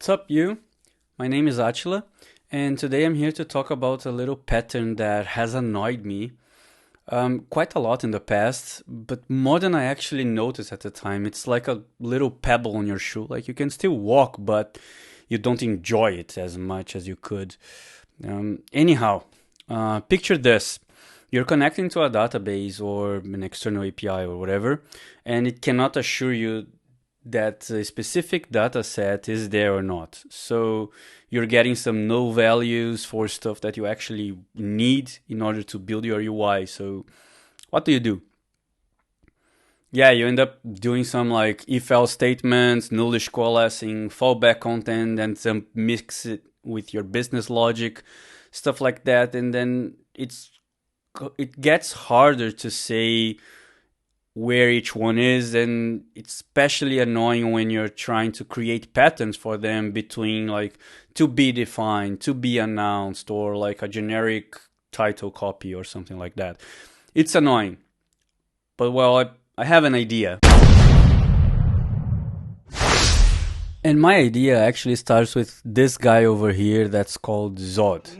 What's up, you? My name is Attila, and today I'm here to talk about a little pattern that has annoyed me quite a lot in the past, but more than I actually noticed at the time. It's like a little pebble on your shoe. Like you can still walk, but you don't enjoy it as much as you could. Anyhow, picture this. You're connecting to a database or an external API or whatever, and it cannot assure you that a specific data set is there or not. So you're getting some null values for stuff that you actually need in order to build your UI. So what do? Yeah, you end up doing some like if-else statements, nullish coalescing, fallback content, and some mix it with your business logic, stuff like that. And then it gets harder to say where each one is, and it's especially annoying when you're trying to create patterns for them between like to be defined, to be announced, or like a generic title copy or something like that. It's annoying, but well, I have an idea. And my idea actually starts with this guy over here that's called Zod.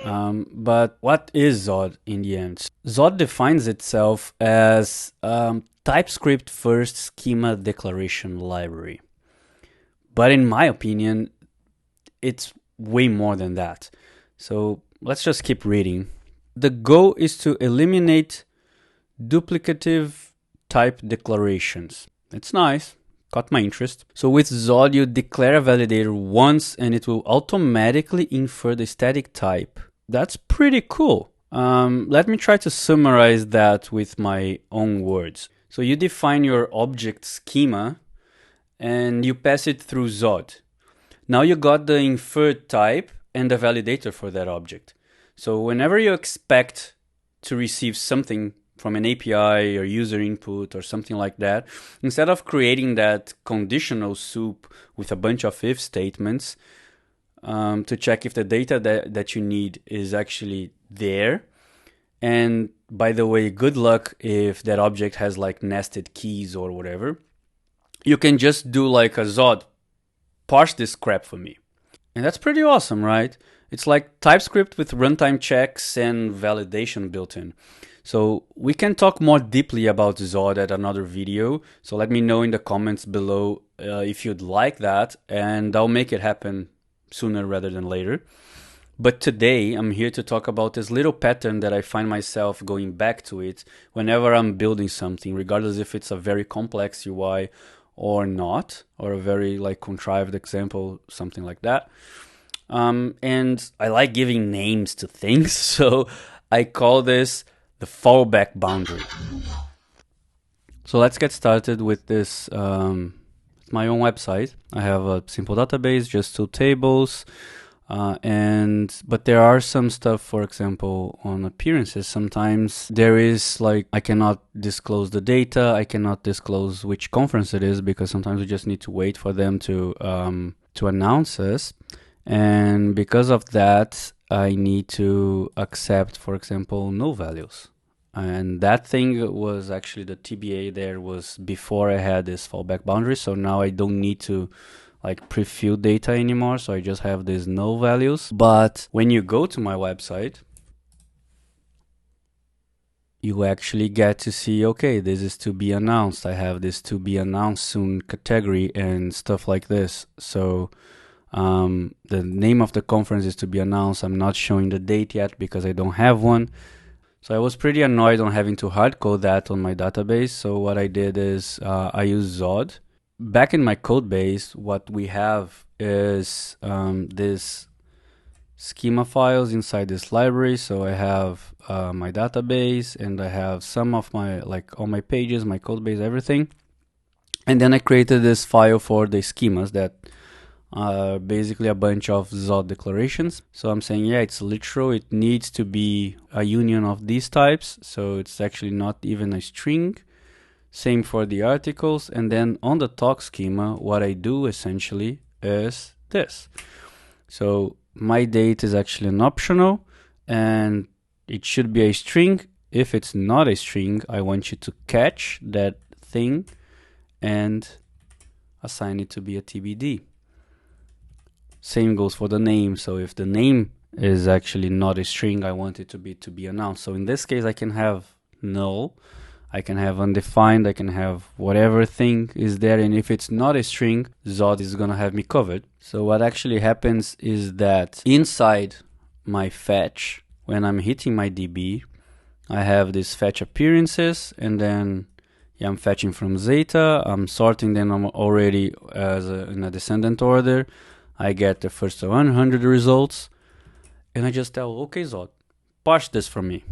But what is Zod in the end? Zod defines itself as TypeScript first schema declaration library. But in my opinion, it's way more than that. So let's just keep reading. The goal is to eliminate duplicative type declarations. It's nice. Caught my interest. So with Zod, you declare a validator once and it will automatically infer the static type. That's pretty cool. Let me try to summarize that with my own words. So you define your object schema and you pass it through Zod. Now you got the inferred type and the validator for that object. So whenever you expect to receive something from an API or user input or something like that, instead of creating that conditional soup with a bunch of if statements, to check if the data that you need is actually there. And by the way, good luck if that object has like nested keys or whatever. You can just do like a Zod, parse this crap for me. And that's pretty awesome, right? It's like TypeScript with runtime checks and validation built in. So we can talk more deeply about Zod at another video. So let me know in the comments below if you'd like that, and I'll make it happen sooner rather than later. But today I'm here to talk about this little pattern that I find myself going back to it whenever I'm building something, regardless if it's a very complex UI or not, or a very like contrived example, something like that. And I like giving names to things, so I call this the fallback boundary. So let's get started with this. My own website. I have a simple database, just two tables, but there are some stuff, for example, on appearances. Sometimes there is like, I cannot disclose the data, I cannot disclose which conference it is, because sometimes we just need to wait for them to announce us. And because of that, I need to accept, for example, null values. And that thing was actually the TBA there was before I had this fallback boundary. So now I don't need to like pre-fill data anymore. So I just have these null values. But when you go to my website, you actually get to see, okay, this is to be announced. I have this to be announced soon category and stuff like this. So the name of the conference is to be announced. I'm not showing the date yet because I don't have one. So I was pretty annoyed on having to hardcode that on my database. So what I did is I used Zod. Back in my code base, what we have is this schema files inside this library. So I have my database and I have some of my, like all my pages, my code base, everything. And then I created this file for the schemas that basically a bunch of Zod declarations. So I'm saying, yeah, it's literal. It needs to be a union of these types. So it's actually not even a string. Same for the articles. And then on the talk schema, what I do essentially is this. So my date is actually an optional and it should be a string. If it's not a string, I want you to catch that thing and assign it to be a TBD. Same goes for the name. So if the name is actually not a string, I want it to be announced. So in this case, I can have null, I can have undefined, I can have whatever thing is there. And if it's not a string, Zod is gonna have me covered. So what actually happens is that inside my fetch, when I'm hitting my DB, I have this fetch appearances, and then I'm fetching from Zeta, I'm sorting them. I'm already in a descendant order. I get the first 100 results, and I just tell, okay, Zod, parse this for me.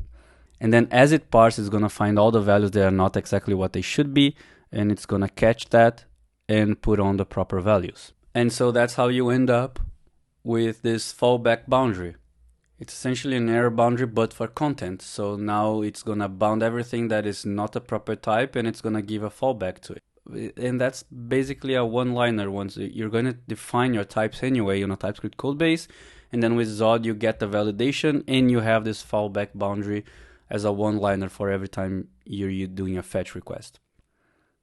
And then as it parses, it's going to find all the values that are not exactly what they should be, and it's going to catch that and put on the proper values. And so that's how you end up with this fallback boundary. It's essentially an error boundary, but for content. So now it's going to bound everything that is not a proper type, and it's going to give a fallback to it. And that's basically a one-liner. Once you're going to define your types anyway on a TypeScript code base, and then with Zod you get the validation, and you have this fallback boundary as a one-liner for every time you're doing a fetch request.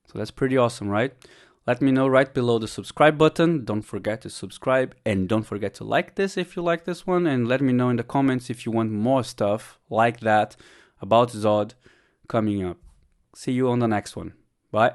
So that's pretty awesome, right? Let me know right below the subscribe button. Don't forget to subscribe, and don't forget to like this if you like this one, and let me know in the comments if you want more stuff like that about Zod coming up. See you on the next one. Bye.